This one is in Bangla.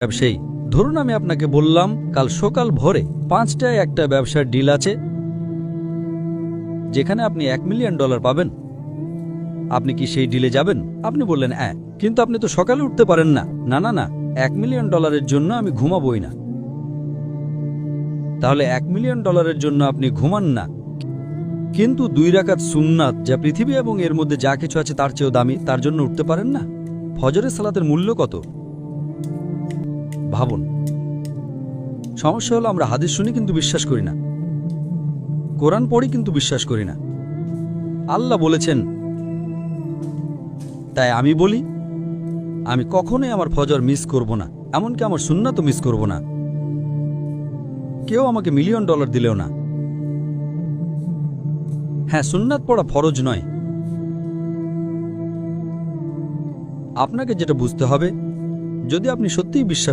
ব্যবসায়ী, ধরুন আমি আপনাকে বললাম কাল সকাল ভোরে 5টায় একটা ব্যবসার ডিল আছে যেখানে আপনি $1 মিলিয়ন পাবেন। আপনি কি সেই ডিলে যাবেন? আপনি বললেন হ্যাঁ, কিন্তু আপনি তো সকালে উঠতে পারেন না। না না না, $1 মিলিয়ন জন্য আমি ঘুমাবই না। তাহলে $1 মিলিয়ন জন্য আপনি ঘুমান না, কিন্তু 2 রাকাত সুন্নাত যা পৃথিবী এবং এর মধ্যে যা কিছু আছে তার চেয়েও দামি, তার জন্য উঠতে পারেন না। ফজরের সালাতের মূল্য কত ভাবুন। সমস্যা হলো আমরা হাদিস শুনি কিন্তু বিশ্বাস করি না, কোরআন পড়ি কিন্তু বিশ্বাস করি না। আল্লাহ বলেছেন, তাই আমি বলি আমি কখনোই আমার ফজর মিস করব না, এমনকি আমার সুন্নাতও মিস করব না। কেউ আমাকে $1 মিলিয়ন দিলেও না। হ্যাঁ, সুন্নাত পড়া ফরজ নয়। আপনাকে যেটা বুঝতে হবে, যদি আপনি সত্যিই বিশ্বাস